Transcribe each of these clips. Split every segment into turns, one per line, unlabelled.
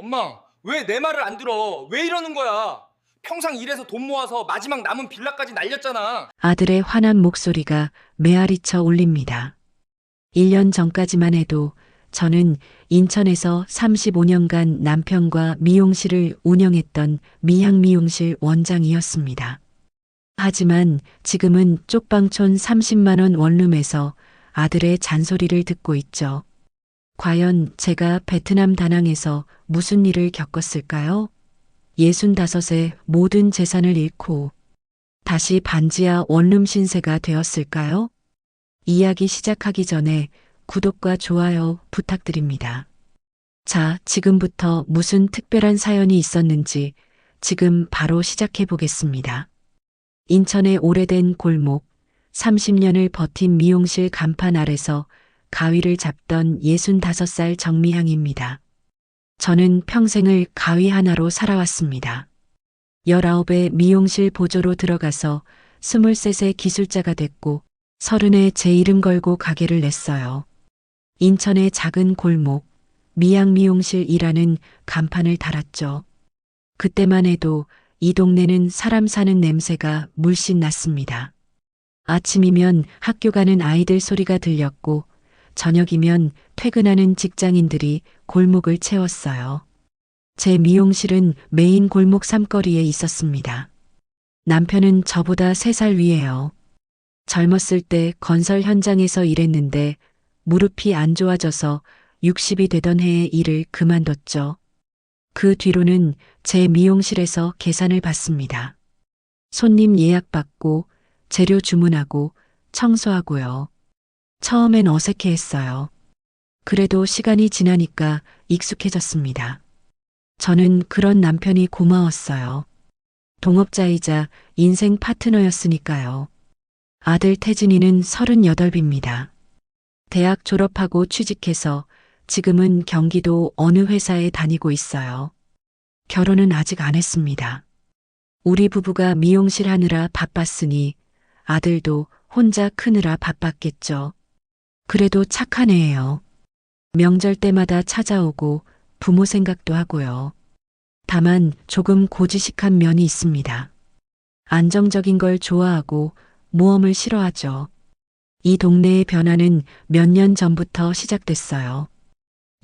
엄마, 왜 내 말을 안 들어? 왜 이러는 거야? 평생 일해서 돈 모아서 마지막 남은 빌라까지 날렸잖아.
아들의 화난 목소리가 메아리쳐 울립니다. 1년 전까지만 해도 저는 인천에서 35년간 남편과 미용실을 운영했던 미향미용실 원장이었습니다. 하지만 지금은 쪽방촌 30만 원 원룸에서 아들의 잔소리를 듣고 있죠. 과연 제가 베트남 다낭에서 무슨 일을 겪었을까요? 65세 모든 재산을 잃고 다시 반지하 원룸 신세가 되었을까요? 이야기 시작하기 전에 구독과 좋아요 부탁드립니다. 자, 지금부터 무슨 특별한 사연이 있었는지 지금 바로 시작해 보겠습니다. 인천의 오래된 골목, 30년을 버틴 미용실 간판 아래서 가위를 잡던 65살 정미향입니다. 저는 평생을 가위 하나로 살아왔습니다. 19에 미용실 보조로 들어가서 23세 기술자가 됐고 30에 제 이름 걸고 가게를 냈어요. 인천의 작은 골목, 미양미용실이라는 간판을 달았죠. 그때만 해도 이 동네는 사람 사는 냄새가 물씬 났습니다. 아침이면 학교 가는 아이들 소리가 들렸고 저녁이면 퇴근하는 직장인들이 골목을 채웠어요. 제 미용실은 메인 골목 삼거리에 있었습니다. 남편은 저보다 3살 위에요. 젊었을 때 건설 현장에서 일했는데 무릎이 안 좋아져서 60이 되던 해에 일을 그만뒀죠. 그 뒤로는 제 미용실에서 계산을 받습니다. 손님 예약받고 재료 주문하고 청소하고요. 처음엔 어색해했어요. 그래도 시간이 지나니까 익숙해졌습니다. 저는 그런 남편이 고마웠어요. 동업자이자 인생 파트너였으니까요. 아들 태진이는 38입니다. 대학 졸업하고 취직해서 지금은 경기도 어느 회사에 다니고 있어요. 결혼은 아직 안 했습니다. 우리 부부가 미용실 하느라 바빴으니 아들도 혼자 크느라 바빴겠죠. 그래도 착한 애예요. 명절 때마다 찾아오고 부모 생각도 하고요. 다만 조금 고지식한 면이 있습니다. 안정적인 걸 좋아하고 모험을 싫어하죠. 이 동네의 변화는 몇 년 전부터 시작됐어요.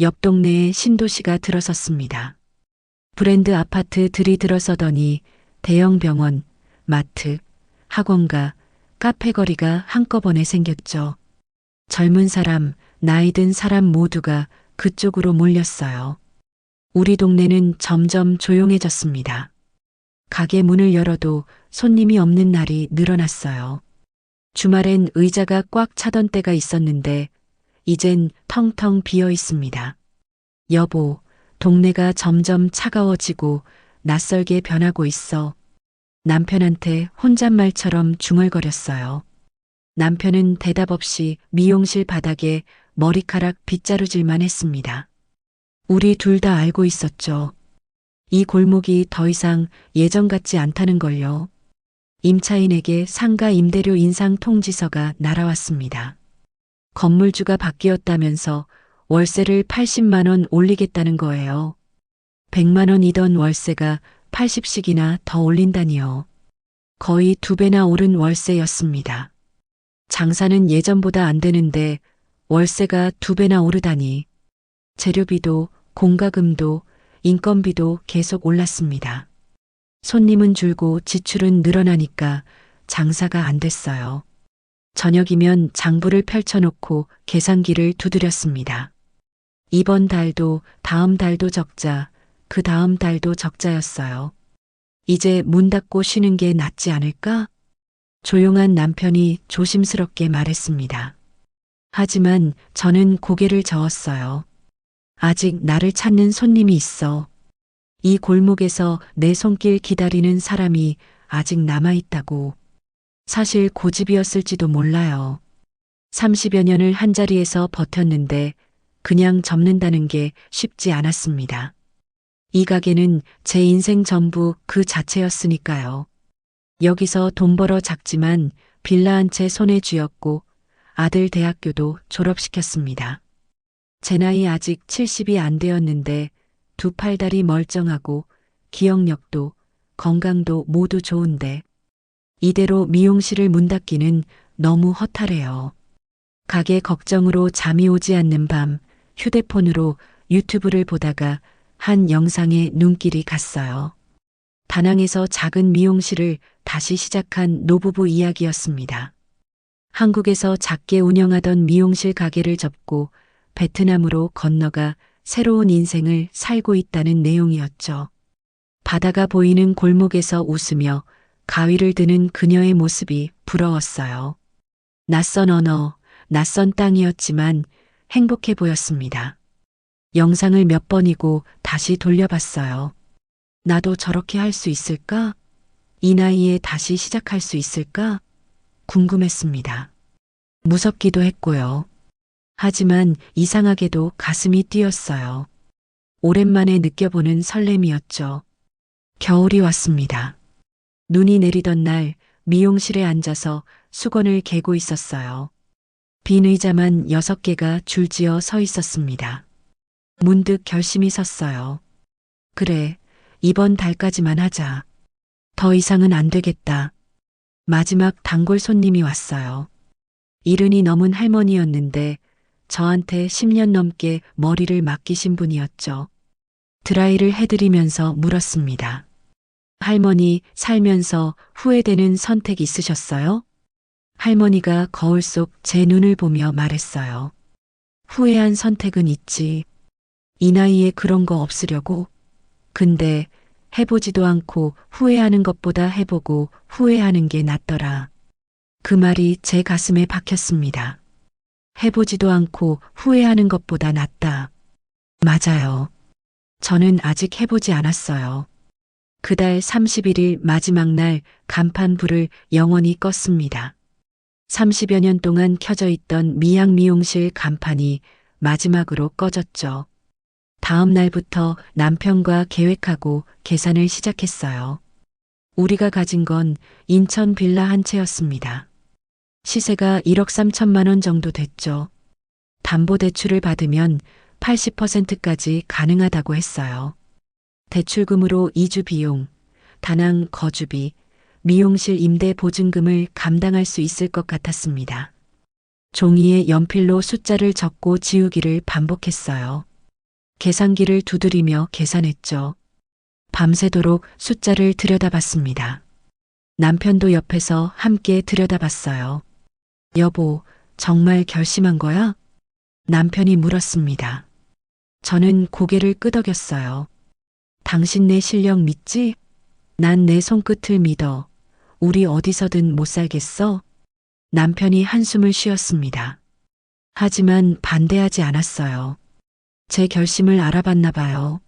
옆 동네에 신도시가 들어섰습니다. 브랜드 아파트들이 들어서더니 대형 병원, 마트, 학원가, 카페거리가 한꺼번에 생겼죠. 젊은 사람, 나이 든 사람 모두가 그쪽으로 몰렸어요. 우리 동네는 점점 조용해졌습니다. 가게 문을 열어도 손님이 없는 날이 늘어났어요. 주말엔 의자가 꽉 차던 때가 있었는데 이젠 텅텅 비어 있습니다. 여보, 동네가 점점 차가워지고 낯설게 변하고 있어. 남편한테 혼잣말처럼 중얼거렸어요. 남편은 대답 없이 미용실 바닥에 머리카락 빗자루질만 했습니다. 우리 둘 다 알고 있었죠. 이 골목이 더 이상 예전 같지 않다는 걸요. 임차인에게 상가 임대료 인상 통지서가 날아왔습니다. 건물주가 바뀌었다면서 월세를 80만 원 올리겠다는 거예요. 100만 원이던 월세가 80씩이나 더 올린다니요. 거의 2배나 오른 월세였습니다. 장사는 예전보다 안 되는데 월세가 2배나 오르다니. 재료비도 공과금도 인건비도 계속 올랐습니다. 손님은 줄고 지출은 늘어나니까 장사가 안 됐어요. 저녁이면 장부를 펼쳐놓고 계산기를 두드렸습니다. 이번 달도 다음 달도 적자, 그 다음 달도 적자였어요. 이제 문 닫고 쉬는 게 낫지 않을까? 조용한 남편이 조심스럽게 말했습니다. 하지만 저는 고개를 저었어요. 아직 나를 찾는 손님이 있어. 이 골목에서 내 손길 기다리는 사람이 아직 남아있다고. 사실 고집이었을지도 몰라요. 30여 년을 한자리에서 버텼는데 그냥 접는다는 게 쉽지 않았습니다. 이 가게는 제 인생 전부 그 자체였으니까요. 여기서 돈 벌어 작지만 빌라 한 채 손에 쥐었고 아들 대학교도 졸업시켰습니다. 제 나이 아직 70이 안 되었는데 두 팔다리 멀쩡하고 기억력도 건강도 모두 좋은데 이대로 미용실을 문 닫기는 너무 허탈해요. 가게 걱정으로 잠이 오지 않는 밤 휴대폰으로 유튜브를 보다가 한 영상에 눈길이 갔어요. 다낭에서 작은 미용실을 다시 시작한 노부부 이야기였습니다. 한국에서 작게 운영하던 미용실 가게를 접고 베트남으로 건너가 새로운 인생을 살고 있다는 내용이었죠. 바다가 보이는 골목에서 웃으며 가위를 드는 그녀의 모습이 부러웠어요. 낯선 언어, 낯선 땅이었지만 행복해 보였습니다. 영상을 몇 번이고 다시 돌려봤어요. 나도 저렇게 할 수 있을까? 이 나이에 다시 시작할 수 있을까? 궁금했습니다. 무섭기도 했고요. 하지만 이상하게도 가슴이 뛰었어요. 오랜만에 느껴보는 설렘이었죠. 겨울이 왔습니다. 눈이 내리던 날 미용실에 앉아서 수건을 개고 있었어요. 빈 의자만 6개가 줄지어 서 있었습니다. 문득 결심이 섰어요. 그래, 이번 달까지만 하자. 더 이상은 안 되겠다. 마지막 단골 손님이 왔어요. 70이 넘은 할머니였는데 저한테 10년 넘게 머리를 맡기신 분이었죠. 드라이를 해드리면서 물었습니다. 할머니, 살면서 후회되는 선택 있으셨어요? 할머니가 거울 속 제 눈을 보며 말했어요. 후회한 선택은 있지. 이 나이에 그런 거 없으려고. 근데 해보지도 않고 후회하는 것보다 해보고 후회하는 게 낫더라. 그 말이 제 가슴에 박혔습니다. 해보지도 않고 후회하는 것보다 낫다. 맞아요. 저는 아직 해보지 않았어요. 그달 31일 마지막 날 간판 불을 영원히 껐습니다. 30여 년 동안 켜져 있던 미양 미용실 간판이 마지막으로 꺼졌죠. 다음 날부터 남편과 계획하고 계산을 시작했어요. 우리가 가진 건 인천 빌라 한 채였습니다. 시세가 1억 3천만 원 정도 됐죠. 담보대출을 받으면 80%까지 가능하다고 했어요. 대출금으로 이주 비용, 다낭 거주비, 미용실 임대 보증금을 감당할 수 있을 것 같았습니다. 종이에 연필로 숫자를 적고 지우기를 반복했어요. 계산기를 두드리며 계산했죠. 밤새도록 숫자를 들여다봤습니다. 남편도 옆에서 함께 들여다봤어요. 여보, 정말 결심한 거야? 남편이 물었습니다. 저는 고개를 끄덕였어요. 당신 내 실력 믿지? 난 내 손끝을 믿어. 우리 어디서든 못 살겠어? 남편이 한숨을 쉬었습니다. 하지만 반대하지 않았어요. 제 결심을 알아봤나 봐요.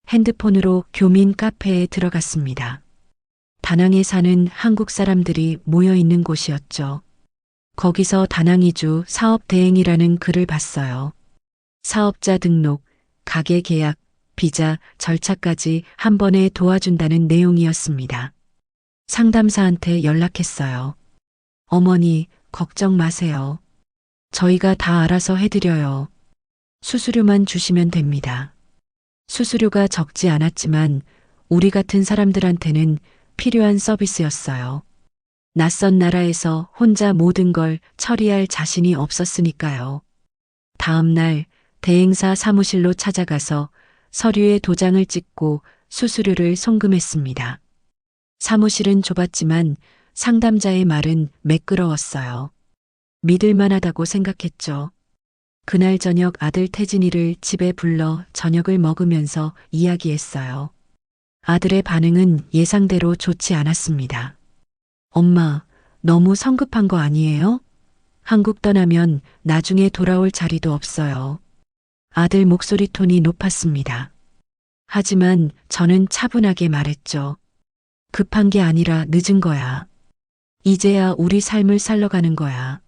핸드폰으로 교민 카페에 들어갔습니다. 다낭에 사는 한국 사람들이 모여 있는 곳이었죠. 거기서 다낭 이주 사업 대행이라는 글을 봤어요. 사업자 등록, 가게 계약, 비자, 절차까지 한 번에 도와준다는 내용이었습니다. 상담사한테 연락했어요. 어머니, 걱정 마세요. 저희가 다 알아서 해드려요. 수수료만 주시면 됩니다. 수수료가 적지 않았지만 우리 같은 사람들한테는 필요한 서비스였어요. 낯선 나라에서 혼자 모든 걸 처리할 자신이 없었으니까요. 다음 날 대행사 사무실로 찾아가서 서류에 도장을 찍고 수수료를 송금했습니다. 사무실은 좁았지만 상담자의 말은 매끄러웠어요. 믿을만하다고 생각했죠. 그날 저녁 아들 태진이를 집에 불러 저녁을 먹으면서 이야기했어요. 아들의 반응은 예상대로 좋지 않았습니다. 엄마, 너무 성급한 거 아니에요? 한국 떠나면 나중에 돌아올 자리도 없어요. 아들 목소리 톤이 높았습니다. 하지만 저는 차분하게 말했죠. 급한 게 아니라 늦은 거야. 이제야 우리 삶을 살러가는 거야.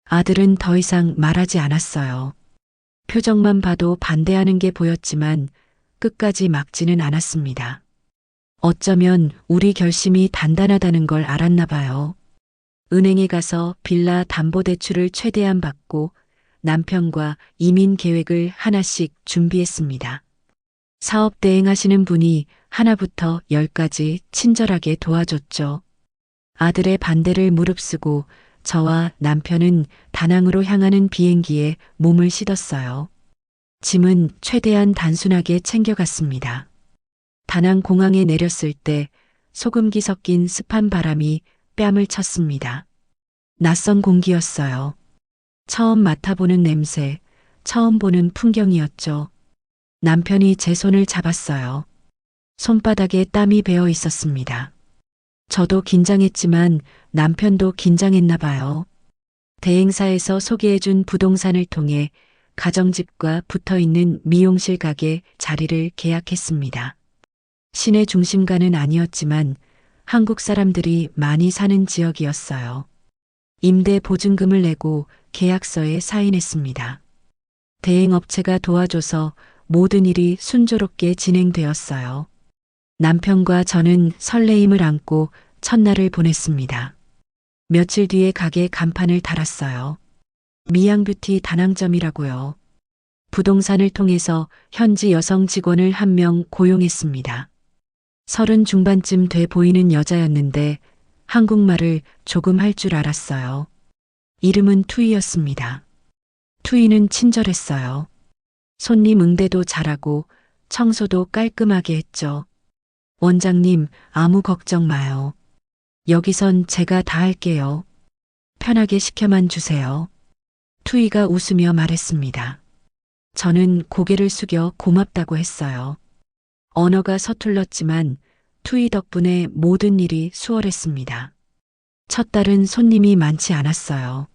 아들은 더 이상 말하지 않았어요. 표정만 봐도 반대하는 게 보였지만 끝까지 막지는 않았습니다. 어쩌면 우리 결심이 단단하다는 걸 알았나 봐요. 은행에 가서 빌라 담보대출을 최대한 받고 남편과 이민 계획을 하나씩 준비했습니다. 사업 대행하시는 분이 하나부터 열까지 친절하게 도와줬죠. 아들의 반대를 무릅쓰고 저와 남편은 다낭으로 향하는 비행기에 몸을 싣었어요. 짐은 최대한 단순하게 챙겨갔습니다. 다낭 공항에 내렸을 때 소금기 섞인 습한 바람이 뺨을 쳤습니다. 낯선 공기였어요. 처음 맡아보는 냄새, 처음 보는 풍경이었죠. 남편이 제 손을 잡았어요. 손바닥에 땀이 배어 있었습니다. 저도 긴장했지만 남편도 긴장했나 봐요. 대행사에서 소개해준 부동산을 통해 가정집과 붙어 있는 미용실 가게 자리를 계약했습니다. 시내 중심가는 아니었지만 한국 사람들이 많이 사는 지역이었어요. 임대 보증금을 내고 계약서에 사인했습니다. 대행업체가 도와줘서 모든 일이 순조롭게 진행되었어요. 남편과 저는 설레임을 안고 첫날을 보냈습니다. 며칠 뒤에 가게 간판을 달았어요. 미양뷰티 다낭점이라고요. 부동산을 통해서 현지 여성 직원을 한 명 고용했습니다. 30 중반쯤 돼 보이는 여자였는데 한국말을 조금 할 줄 알았어요. 이름은 투이였습니다. 투이는 친절했어요. 손님 응대도 잘하고 청소도 깔끔하게 했죠. 원장님, 아무 걱정 마요. 여기선 제가 다 할게요. 편하게 시켜만 주세요. 투이가 웃으며 말했습니다. 저는 고개를 숙여 고맙다고 했어요. 언어가 서툴렀지만 투이 덕분에 모든 일이 수월했습니다. 첫 달은 손님이 많지 않았어요.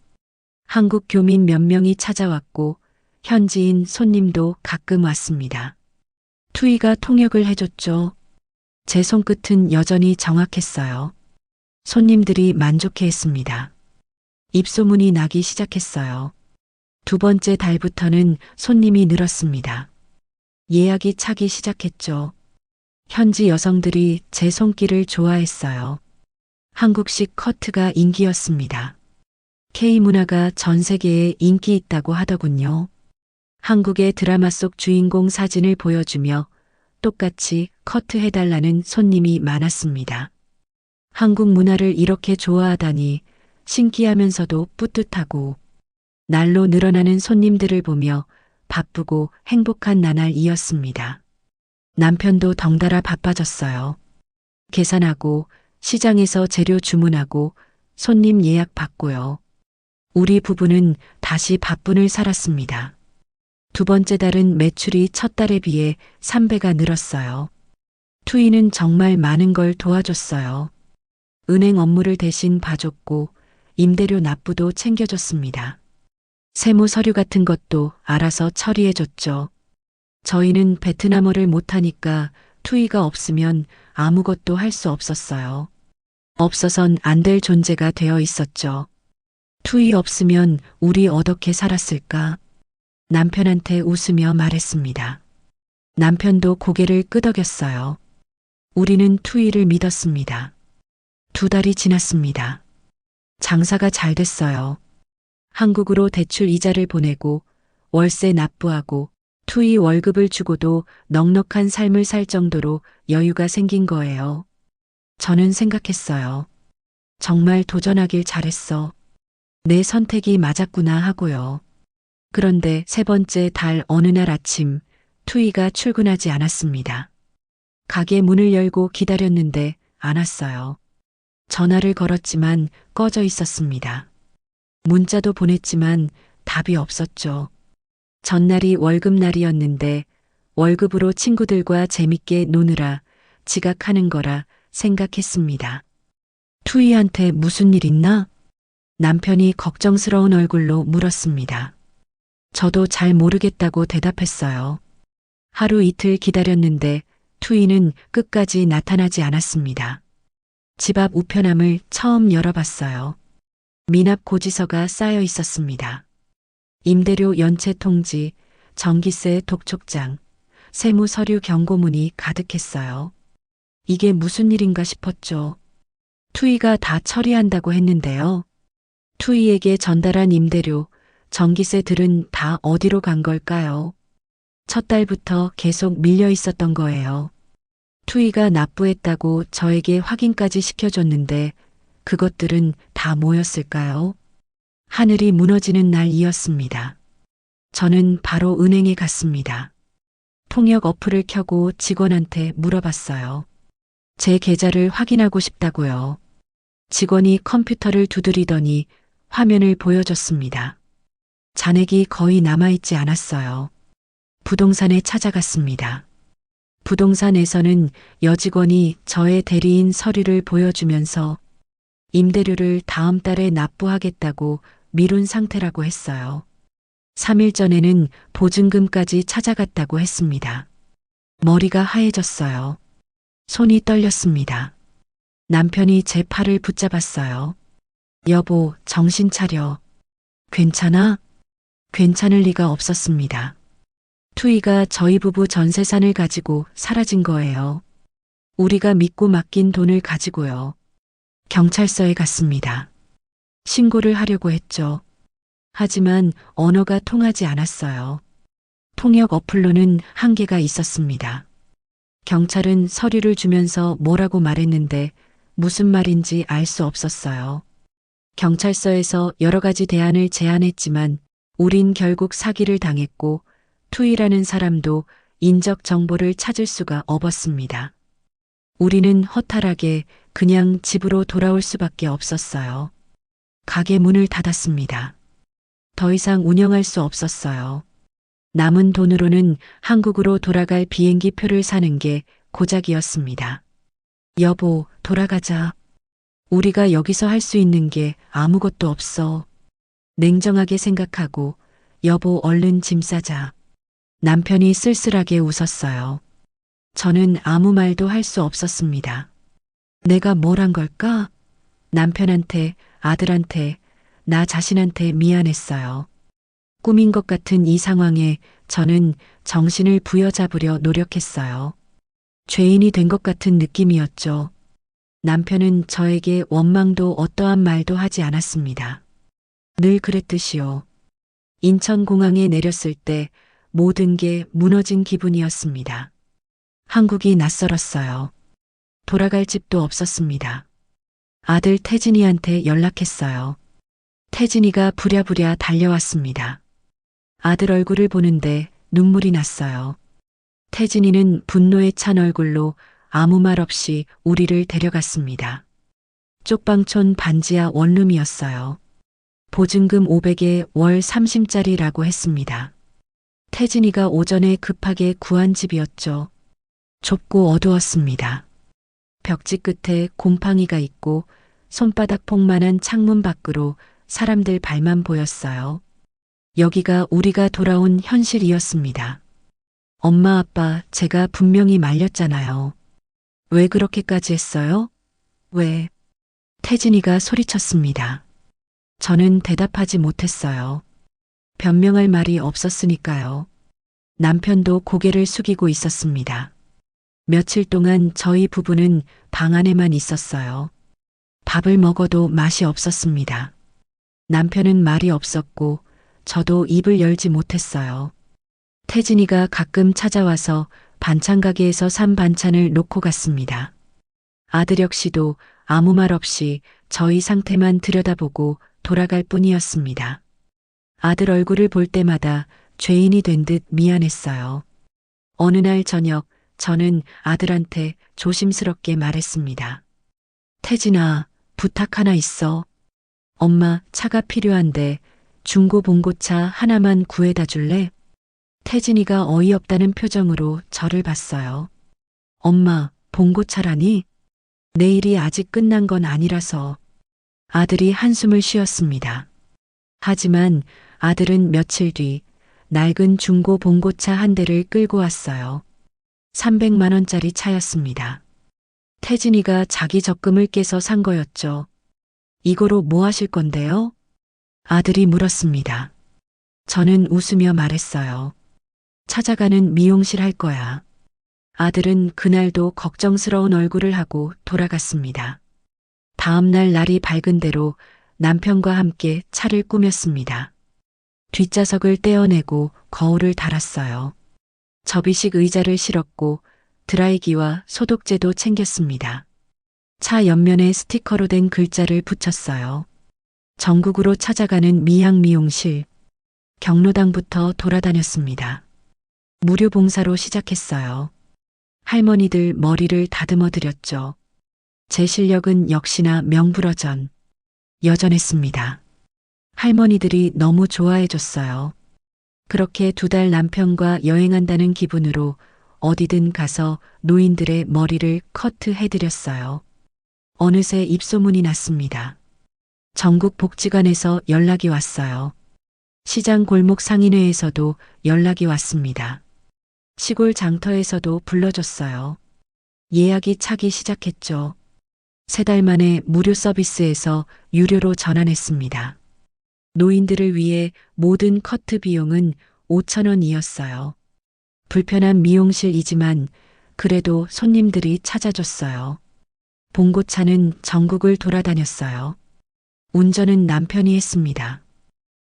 한국 교민 몇 명이 찾아왔고 현지인 손님도 가끔 왔습니다. 투이가 통역을 해줬죠. 제 손끝은 여전히 정확했어요. 손님들이 만족해했습니다. 입소문이 나기 시작했어요. 두 번째 달부터는 손님이 늘었습니다. 예약이 차기 시작했죠. 현지 여성들이 제 손길을 좋아했어요. 한국식 커트가 인기였습니다. K 문화가 전 세계에 인기 있다고 하더군요. 한국의 드라마 속 주인공 사진을 보여주며 똑같이 커트해달라는 손님이 많았습니다. 한국 문화를 이렇게 좋아하다니 신기하면서도 뿌듯하고 날로 늘어나는 손님들을 보며 바쁘고 행복한 나날이었습니다. 남편도 덩달아 바빠졌어요. 계산하고 시장에서 재료 주문하고 손님 예약 받고요. 우리 부부는 다시 바쁜을 살았습니다. 두 번째 달은 매출이 첫 달에 비해 3배가 늘었어요. 투이는 정말 많은 걸 도와줬어요. 은행 업무를 대신 봐줬고 임대료 납부도 챙겨줬습니다. 세무 서류 같은 것도 알아서 처리해줬죠. 저희는 베트남어를 못하니까 투이가 없으면 아무것도 할 수 없었어요. 없어선 안 될 존재가 되어 있었죠. 투이 없으면 우리 어떻게 살았을까? 남편한테 웃으며 말했습니다. 남편도 고개를 끄덕였어요. 우리는 투이를 믿었습니다. 두 달이 지났습니다. 장사가 잘 됐어요. 한국으로 대출 이자를 보내고 월세 납부하고 투이 월급을 주고도 넉넉한 삶을 살 정도로 여유가 생긴 거예요. 저는 생각했어요. 정말 도전하길 잘했어. 내 선택이 맞았구나 하고요. 그런데 세 번째 달 어느 날 아침 투이가 출근하지 않았습니다. 가게 문을 열고 기다렸는데 안 왔어요. 전화를 걸었지만 꺼져 있었습니다. 문자도 보냈지만 답이 없었죠. 전날이 월급날이었는데 월급으로 친구들과 재밌게 노느라 지각하는 거라 생각했습니다. 투이한테 무슨 일 있나? 남편이 걱정스러운 얼굴로 물었습니다. 저도 잘 모르겠다고 대답했어요. 하루 이틀 기다렸는데 투이는 끝까지 나타나지 않았습니다. 집 앞 우편함을 처음 열어봤어요. 미납 고지서가 쌓여 있었습니다. 임대료 연체 통지, 전기세 독촉장, 세무 서류 경고문이 가득했어요. 이게 무슨 일인가 싶었죠. 투이가 다 처리한다고 했는데요. 투이에게 전달한 임대료, 전기세들은 다 어디로 간 걸까요? 첫 달부터 계속 밀려 있었던 거예요. 투이가 납부했다고 저에게 확인까지 시켜줬는데 그것들은 다 뭐였을까요? 하늘이 무너지는 날이었습니다. 저는 바로 은행에 갔습니다. 통역 어플을 켜고 직원한테 물어봤어요. 제 계좌를 확인하고 싶다고요. 직원이 컴퓨터를 두드리더니 화면을 보여줬습니다. 잔액이 거의 남아있지 않았어요. 부동산에 찾아갔습니다. 부동산에서는 여직원이 저의 대리인 서류를 보여주면서 임대료를 다음 달에 납부하겠다고 미룬 상태라고 했어요. 3일 전에는 보증금까지 찾아갔다고 했습니다. 머리가 하얘졌어요. 손이 떨렸습니다. 남편이 제 팔을 붙잡았어요. 여보, 정신 차려. 괜찮아? 괜찮을 리가 없었습니다. 투이가 저희 부부 전 재산을 가지고 사라진 거예요. 우리가 믿고 맡긴 돈을 가지고요. 경찰서에 갔습니다. 신고를 하려고 했죠. 하지만 언어가 통하지 않았어요. 통역 어플로는 한계가 있었습니다. 경찰은 서류를 주면서 뭐라고 말했는데 무슨 말인지 알 수 없었어요. 경찰서에서 여러 가지 대안을 제안했지만 우린 결국 사기를 당했고 투이라는 사람도 인적 정보를 찾을 수가 없었습니다. 우리는 허탈하게 그냥 집으로 돌아올 수밖에 없었어요. 가게 문을 닫았습니다. 더 이상 운영할 수 없었어요. 남은 돈으로는 한국으로 돌아갈 비행기 표를 사는 게 고작이었습니다. 여보, 돌아가자. 우리가 여기서 할 수 있는 게 아무것도 없어. 냉정하게 생각하고 여보 얼른 짐 싸자. 남편이 쓸쓸하게 웃었어요. 저는 아무 말도 할 수 없었습니다. 내가 뭘 한 걸까? 남편한테, 아들한테, 나 자신한테 미안했어요. 꿈인 것 같은 이 상황에 저는 정신을 부여잡으려 노력했어요. 죄인이 된 것 같은 느낌이었죠. 남편은 저에게 원망도 어떠한 말도 하지 않았습니다. 늘 그랬듯이요. 인천공항에 내렸을 때 모든 게 무너진 기분이었습니다. 한국이 낯설었어요. 돌아갈 집도 없었습니다. 아들 태진이한테 연락했어요. 태진이가 부랴부랴 달려왔습니다. 아들 얼굴을 보는데 눈물이 났어요. 태진이는 분노에 찬 얼굴로 아무 말 없이 우리를 데려갔습니다. 쪽방촌 반지하 원룸이었어요. 보증금 500에 월 30짜리라고 했습니다. 태진이가 오전에 급하게 구한 집이었죠. 좁고 어두웠습니다. 벽지 끝에 곰팡이가 있고 손바닥 폭만한 창문 밖으로 사람들 발만 보였어요. 여기가 우리가 돌아온 현실이었습니다. 엄마 아빠 제가 분명히 말렸잖아요. 왜 그렇게까지 했어요? 왜? 태진이가 소리쳤습니다. 저는 대답하지 못했어요. 변명할 말이 없었으니까요. 남편도 고개를 숙이고 있었습니다. 며칠 동안 저희 부부는 방 안에만 있었어요. 밥을 먹어도 맛이 없었습니다. 남편은 말이 없었고 저도 입을 열지 못했어요. 태진이가 가끔 찾아와서 반찬 가게에서 산 반찬을 놓고 갔습니다. 아들 역시도 아무 말 없이 저희 상태만 들여다보고 돌아갈 뿐이었습니다. 아들 얼굴을 볼 때마다 죄인이 된 듯 미안했어요. 어느 날 저녁 저는 아들한테 조심스럽게 말했습니다. 태진아, 부탁 하나 있어. 엄마, 차가 필요한데 중고 봉고차 하나만 구해다 줄래? 태진이가 어이없다는 표정으로 저를 봤어요. 엄마, 봉고차라니? 내일이 아직 끝난 건 아니라서. 아들이 한숨을 쉬었습니다. 하지만 아들은 며칠 뒤 낡은 중고 봉고차 한 대를 끌고 왔어요. 300만 원짜리 차였습니다. 태진이가 자기 적금을 깨서 산 거였죠. 이거로 뭐 하실 건데요? 아들이 물었습니다. 저는 웃으며 말했어요. 찾아가는 미용실 할 거야. 아들은 그날도 걱정스러운 얼굴을 하고 돌아갔습니다. 다음 날 날이 밝은 대로 남편과 함께 차를 꾸몄습니다. 뒷좌석을 떼어내고 거울을 달았어요. 접이식 의자를 실었고 드라이기와 소독제도 챙겼습니다. 차 옆면에 스티커로 된 글자를 붙였어요. 전국으로 찾아가는 미향 미용실. 경로당부터 돌아다녔습니다. 무료 봉사로 시작했어요. 할머니들 머리를 다듬어 드렸죠. 제 실력은 역시나 명불허전. 여전했습니다. 할머니들이 너무 좋아해 줬어요. 그렇게 2달 남편과 여행한다는 기분으로 어디든 가서 노인들의 머리를 커트해 드렸어요. 어느새 입소문이 났습니다. 전국 복지관에서 연락이 왔어요. 시장 골목 상인회에서도 연락이 왔습니다. 시골 장터에서도 불러줬어요. 예약이 차기 시작했죠. 3달 만에 무료 서비스에서 유료로 전환했습니다. 노인들을 위해 모든 커트 비용은 5,000원이었어요. 불편한 미용실이지만 그래도 손님들이 찾아줬어요. 봉고차는 전국을 돌아다녔어요. 운전은 남편이 했습니다.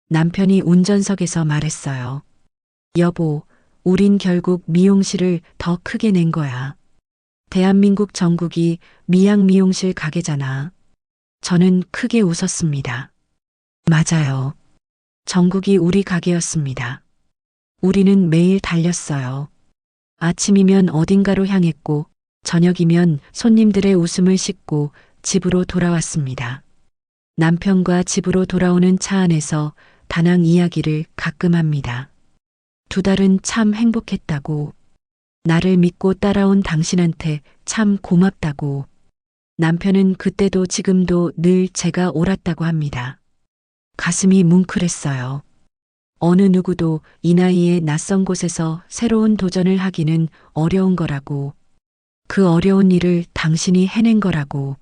남편이 운전석에서 말했어요. 여보, 우린 결국 미용실을 더 크게 낸 거야. 대한민국 전국이 미양 미용실 가게잖아. 저는 크게 웃었습니다. 맞아요. 전국이 우리 가게였습니다. 우리는 매일 달렸어요. 아침이면 어딘가로 향했고, 저녁이면 손님들의 웃음을 싣고 집으로 돌아왔습니다. 남편과 집으로 돌아오는 차 안에서 다낭 이야기를 가끔 합니다. 2달은 참 행복했다고. 나를 믿고 따라온 당신한테 참 고맙다고. 남편은 그때도 지금도 늘 제가 옳았다고 합니다. 가슴이 뭉클했어요. 어느 누구도 이 나이에 낯선 곳에서 새로운 도전을 하기는 어려운 거라고. 그 어려운 일을 당신이 해낸 거라고.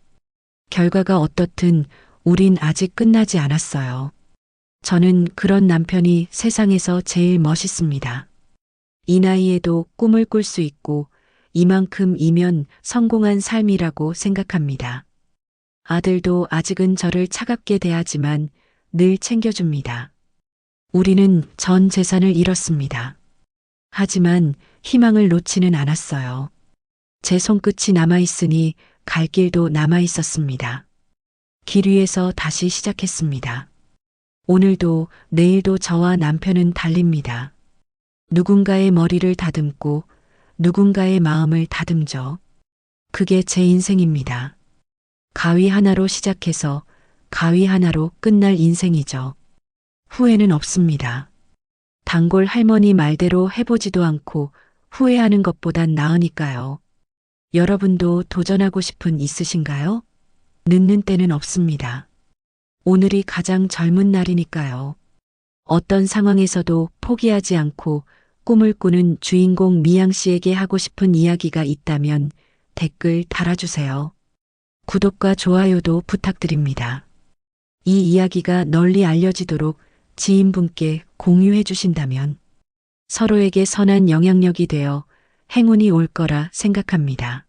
결과가 어떻든 우린 아직 끝나지 않았어요. 저는 그런 남편이 세상에서 제일 멋있습니다. 이 나이에도 꿈을 꿀 수 있고 이만큼이면 성공한 삶이라고 생각합니다. 아들도 아직은 저를 차갑게 대하지만 늘 챙겨줍니다. 우리는 전 재산을 잃었습니다. 하지만 희망을 놓지는 않았어요. 제 손끝이 남아있으니 갈 길도 남아있었습니다. 길 위에서 다시 시작했습니다. 오늘도 내일도 저와 남편은 달립니다. 누군가의 머리를 다듬고 누군가의 마음을 다듬죠. 그게 제 인생입니다. 가위 하나로 시작해서 가위 하나로 끝날 인생이죠. 후회는 없습니다. 단골 할머니 말대로 해보지도 않고 후회하는 것보단 나으니까요. 여러분도 도전하고 싶은 있으신가요? 늦는 때는 없습니다. 오늘이 가장 젊은 날이니까요. 어떤 상황에서도 포기하지 않고 꿈을 꾸는 주인공 미양 씨에게 하고 싶은 이야기가 있다면 댓글 달아주세요. 구독과 좋아요도 부탁드립니다. 이 이야기가 널리 알려지도록 지인분께 공유해 주신다면 서로에게 선한 영향력이 되어 행운이 올 거라 생각합니다.